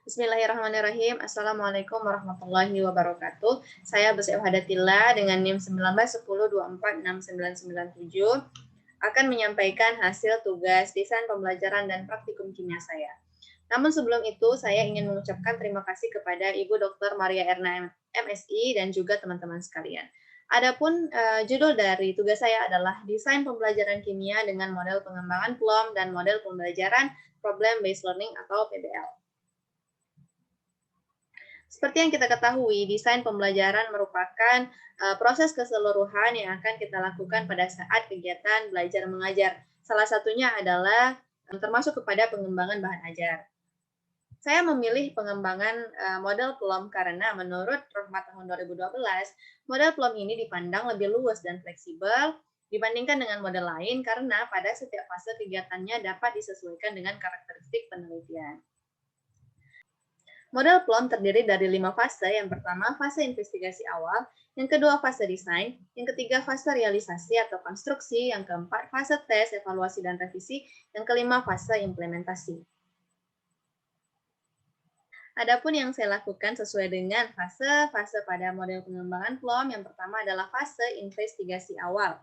Bismillahirrahmanirrahim. Assalamualaikum warahmatullahi wabarakatuh. Saya Bu Hadatillah dengan NIM 1910246997 akan menyampaikan hasil tugas desain pembelajaran dan praktikum kimia saya. Namun sebelum itu, saya ingin mengucapkan terima kasih kepada Ibu Dr. Maria Erna MSI dan juga teman-teman sekalian. Adapun judul dari tugas saya adalah desain pembelajaran kimia dengan model pengembangan PLOM dan model pembelajaran Problem Based Learning atau PBL. Seperti yang kita ketahui, desain pembelajaran merupakan proses keseluruhan yang akan kita lakukan pada saat kegiatan belajar mengajar. Salah satunya adalah termasuk kepada pengembangan bahan ajar. Saya memilih pengembangan model PLOM karena menurut Rohmat tahun 2012, model PLOM ini dipandang lebih luas dan fleksibel dibandingkan dengan model lain karena pada setiap fase kegiatannya dapat disesuaikan dengan karakteristik penelitian. Model PLOM terdiri dari 5 fase. Yang pertama, fase investigasi awal. Yang kedua, fase desain. Yang ketiga, fase realisasi atau konstruksi. Yang keempat, fase tes, evaluasi, dan revisi. Yang kelima, fase implementasi. Adapun yang saya lakukan sesuai dengan fase-fase pada model pengembangan PLOM, yang pertama adalah fase investigasi awal,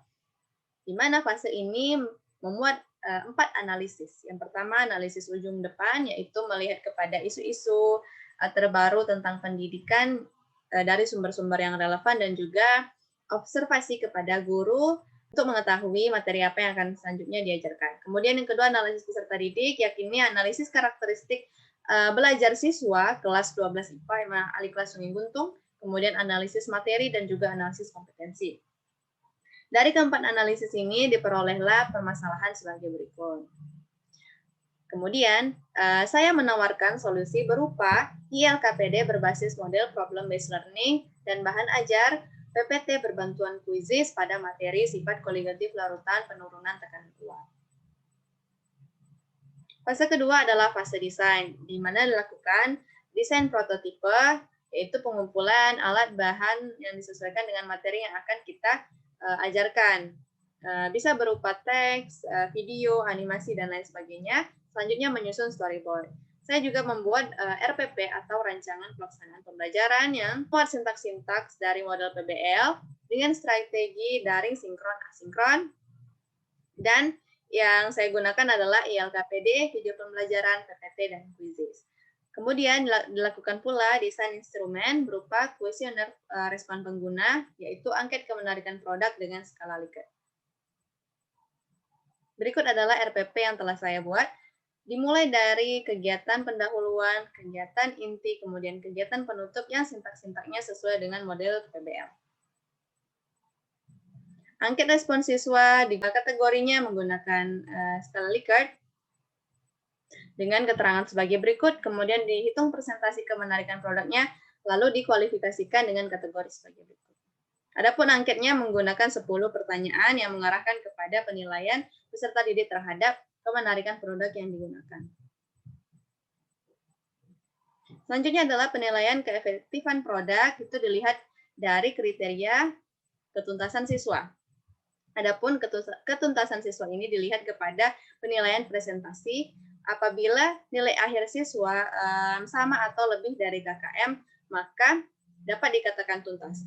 di mana fase ini memuat 4 analisis. Yang pertama, analisis ujung depan, yaitu melihat kepada isu-isu terbaru tentang pendidikan dari sumber-sumber yang relevan dan juga observasi kepada guru untuk mengetahui materi apa yang akan selanjutnya diajarkan. Kemudian yang kedua, analisis peserta didik, yakni analisis karakteristik belajar siswa kelas 12 IPA SMA Ali kelas Sungai Buntung, kemudian analisis materi dan juga analisis kompetensi. Dari keempat analisis ini diperolehlah permasalahan sebagai berikut. Kemudian, saya menawarkan solusi berupa ILKPD berbasis model Problem Based Learning dan bahan ajar PPT berbantuan kuisis pada materi sifat koligatif larutan penurunan tekanan uap. Fase kedua adalah fase desain, di mana dilakukan desain prototipe, yaitu pengumpulan alat bahan yang disesuaikan dengan materi yang akan kita ajarkan. Bisa berupa teks, video, animasi, dan lain sebagainya. Selanjutnya menyusun storyboard. Saya juga membuat RPP atau rancangan pelaksanaan pembelajaran yang membuat sintaks-sintaks dari model PBL dengan strategi daring sinkron asinkron, dan yang saya gunakan adalah ILKPD, video pembelajaran, PPT, dan quizzes. Kemudian dilakukan pula desain instrumen berupa kuesioner respon pengguna, yaitu angket kemenarikan produk dengan skala Likert. Berikut adalah RPP yang telah saya buat. Dimulai dari kegiatan pendahuluan, kegiatan inti, kemudian kegiatan penutup yang sintaks-sintaknya sesuai dengan model PBL. Angket respon siswa di kategorinya menggunakan skala Likert dengan keterangan sebagai berikut, kemudian dihitung presentasi kemenarikan produknya, lalu dikualifikasikan dengan kategori sebagai berikut. Adapun angketnya menggunakan 10 pertanyaan yang mengarahkan kepada penilaian peserta didik terhadap kemenarikan produk yang digunakan. Selanjutnya adalah penilaian keefektifan produk, itu dilihat dari kriteria ketuntasan siswa. Adapun ketuntasan siswa ini dilihat kepada penilaian presentasi. Apabila nilai akhir siswa sama atau lebih dari KKM, maka dapat dikatakan tuntas.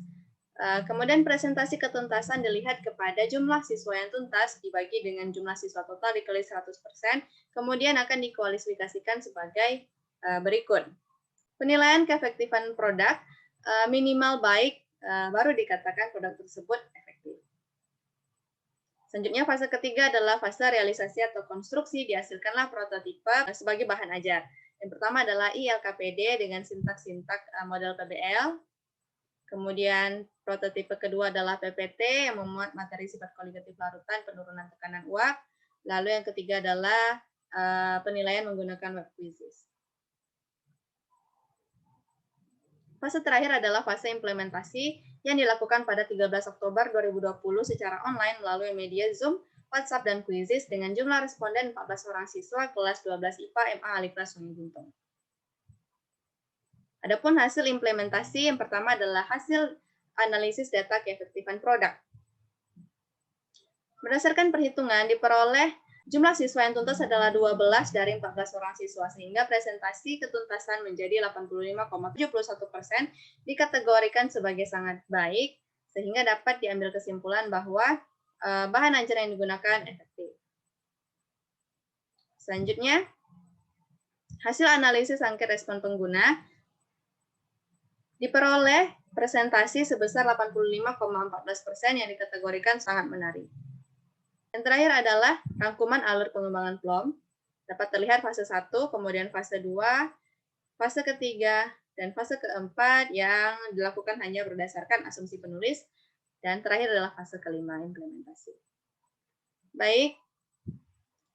Kemudian presentasi ketuntasan dilihat kepada jumlah siswa yang tuntas dibagi dengan jumlah siswa total dikali 100%, kemudian akan dikualifikasikan sebagai berikut. Penilaian keefektifan produk minimal baik, baru dikatakan produk tersebut efektif. Selanjutnya fase ketiga adalah fase realisasi atau konstruksi. Dihasilkanlah prototipe sebagai bahan ajar. Yang pertama adalah ILKPD dengan sintaks-sintaks model PBL. Kemudian prototipe kedua adalah PPT yang memuat materi sifat koligatif larutan penurunan tekanan uap. Lalu yang ketiga adalah penilaian menggunakan web quizzes. Fase terakhir adalah fase implementasi yang dilakukan pada 13 Oktober 2020 secara online melalui media Zoom, WhatsApp, dan quizzes dengan jumlah responden 14 orang siswa kelas 12 IPA MA Ali kelas Sungai Buntung. Adapun hasil implementasi yang pertama adalah hasil analisis data keefektifan produk. Berdasarkan perhitungan diperoleh Jumlah siswa yang tuntas adalah 12 dari 14 orang siswa, sehingga presentasi ketuntasan menjadi 85,71%, dikategorikan sebagai sangat baik, sehingga dapat diambil kesimpulan bahwa bahan ajar yang digunakan efektif. Selanjutnya, hasil analisis angket respon pengguna diperoleh presentasi sebesar 85,14% yang dikategorikan sangat menarik. Yang terakhir adalah rangkuman alur pengembangan PLOM. Dapat terlihat fase 1, kemudian fase 2, fase ketiga, dan fase keempat yang dilakukan hanya berdasarkan asumsi penulis, dan terakhir adalah fase kelima, implementasi. Baik,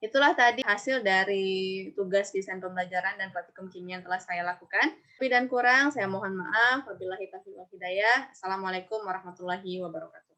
itulah tadi hasil dari tugas desain pembelajaran dan praktikum kimia yang telah saya lakukan. Lebih dan kurang, saya mohon maaf. Wabillahi taufiq wal hidayah. Assalamualaikum warahmatullahi wabarakatuh.